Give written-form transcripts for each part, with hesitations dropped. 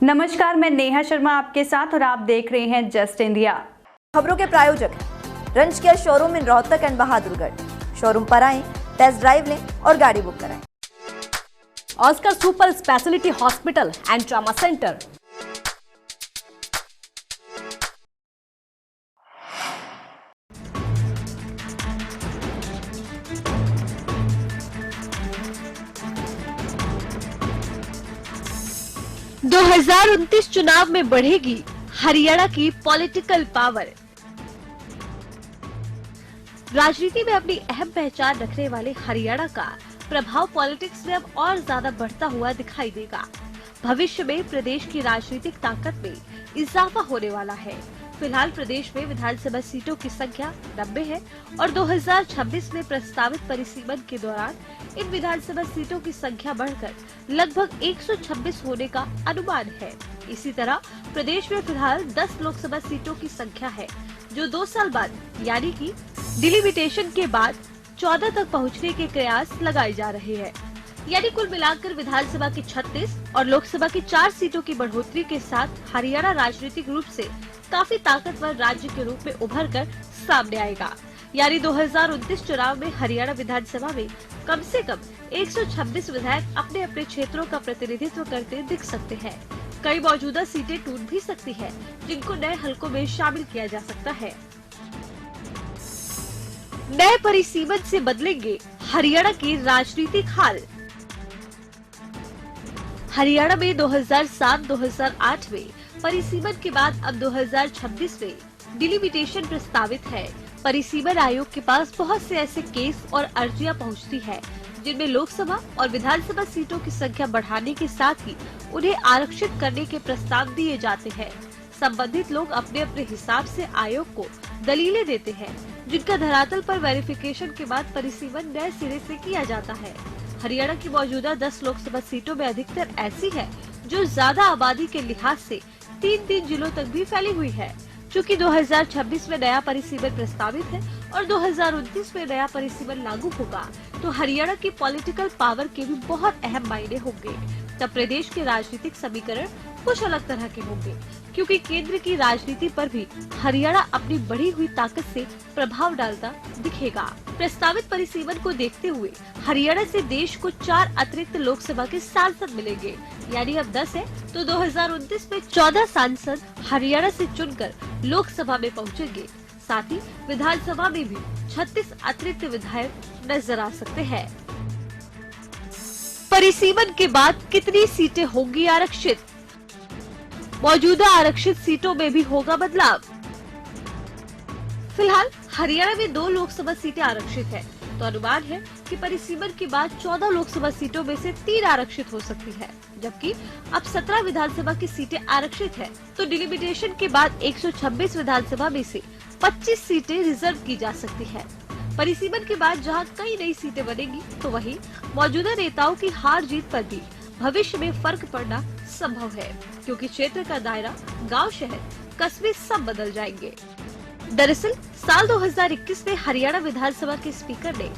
नमस्कार, मैं नेहा शर्मा आपके साथ और आप देख रहे हैं जस्ट इंडिया। खबरों के प्रायोजक हैं रंज care showroom in Rohtak and Bahadurgarh. Showroom पर आएं, टेस्ट ड्राइव लें और गाड़ी बुक कराएं। Oscar super speciality hospital and trauma centre. दो 2029 चुनाव में बढ़ेगी हरियाणा की पॉलिटिकल पावर। राजनीति में अपनी अहम पहचान रखने वाले हरियाणा का प्रभाव पॉलिटिक्स में अब और ज्यादा बढ़ता हुआ दिखाई देगा। भविष्य में प्रदेश की राजनीतिक ताकत में इजाफा होने वाला है। फिलहाल प्रदेश में विधानसभा सीटों की संख्या 90 है और 2026 में प्रस्तावित परिसीमन के दौरान इन विधानसभा सीटों की संख्या बढ़कर लगभग 126 होने का अनुमान है। इसी तरह प्रदेश में फिलहाल 10 लोकसभा सीटों की संख्या है, जो 2 साल बाद यानी कि डिलिमिटेशन के बाद 14 तक पहुंचने के प्रयास लगाए जा रहे हैं। यानी कुल मिलाकर विधानसभा की 36 और लोकसभा की 4 सीटों की बढ़ोतरी के साथ हरियाणा राजनीतिक रूप से काफी ताकतवर राज्य के रूप में उभर कर सामने आएगा। यानी 2029 चुनाव में हरियाणा विधानसभा में कम से कम 126 विधायक अपने अपने क्षेत्रों का प्रतिनिधित्व करते दिख सकते हैं। कई मौजूदा सीटें टूट भी सकती हैं, जिनको नए हलकों में शामिल किया जा सकता है। नए परिसीमन से बदलेंगे हरियाणा के राजनीतिक हाल। हरियाणा में 2007-2008 में परिसीमन के बाद अब 2026 में डिलिमिटेशन प्रस्तावित है। परिसीमन आयोग के पास बहुत से ऐसे केस और अर्जियां पहुंचती है, जिनमें लोकसभा और विधानसभा सीटों की संख्या बढ़ाने के साथ ही उन्हें आरक्षित करने के प्रस्ताव दिए जाते हैं। संबंधित लोग अपने अपने हिसाब से आयोग को दलीलें देते हैं, जिनका धरातल पर वेरिफिकेशन के बाद परिसीमन नए सिरे से किया जाता है। हरियाणा की मौजूदा 10 लोकसभा सीटों में अधिकतर ऐसी है जो ज्यादा आबादी के लिहाज से 3 जिलों तक भी फैली हुई है। चूँकि 2026 में नया परिसीमन प्रस्तावित है और 2029 में नया परिसीमन लागू होगा, तो हरियाणा की पॉलिटिकल पावर के भी बहुत अहम मायने होंगे। तब प्रदेश के राजनीतिक समीकरण कुछ अलग तरह के होंगे, क्योंकि केंद्र की राजनीति पर भी हरियाणा अपनी बढ़ी हुई ताकत से प्रभाव डालता दिखेगा। प्रस्तावित परिसीमन को देखते हुए हरियाणा से देश को 4 अतिरिक्त लोकसभा के सांसद मिलेंगे। यानी अब 10 है तो 2029 में 14 सांसद हरियाणा से चुनकर लोकसभा में पहुंचेंगे। साथ ही विधानसभा में भी 36 अतिरिक्त विधायक नजर आ सकते हैं। परिसीमन के बाद कितनी सीटें होंगी आरक्षित? मौजूदा आरक्षित सीटों में भी होगा बदलाव। फिलहाल हरियाणा में 2 लोकसभा सीटें आरक्षित है, तो अनुमान है कि परिसीमन के बाद 14 लोकसभा सीटों में से 3 आरक्षित हो सकती है, जबकि अब 17 विधानसभा की सीटें आरक्षित है। तो डिलिमिटेशन के बाद 126 विधानसभा में से 25 सीटें रिजर्व की जा सकती है। परिसीमन के बाद जहां कई नई सीटें बनेगी, तो वहीं मौजूदा नेताओं की हार जीत पर भी भविष्य में फर्क पड़ना संभव है, क्योंकि क्षेत्र का दायरा गांव, शहर, कस्बे सब बदल जाएंगे। दरअसल साल 2021 में हरियाणा विधानसभा के स्पीकर ने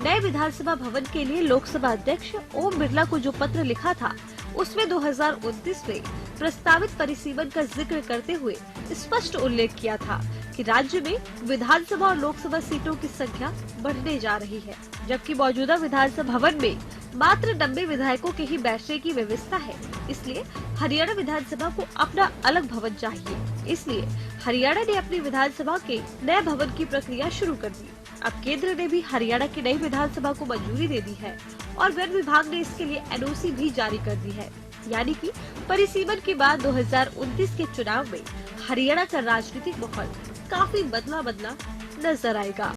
नए विधानसभा भवन के लिए लोकसभा अध्यक्ष ओम बिरला को जो पत्र लिखा था, उसमें 2029 में प्रस्तावित परिसीमन का जिक्र करते हुए स्पष्ट उल्लेख किया था कि राज्य में विधानसभा और लोकसभा सीटों की संख्या बढ़ने जा रही है, जबकि मौजूदा विधानसभा भवन में मात्र 90 विधायकों के ही बैठने की व्यवस्था है। इसलिए हरियाणा विधानसभा को अपना अलग भवन चाहिए। इसलिए हरियाणा ने अपनी विधानसभा के नए भवन की प्रक्रिया शुरू कर दी। अब केंद्र ने भी हरियाणा की नई विधानसभा को मंजूरी दे दी है और वन विभाग ने इसके लिए एनओसी भी जारी कर दी है। यानी कि परिसीमन के बाद 2029 के चुनाव में हरियाणा का राजनीतिक माहौल काफी बदला नजर आएगा।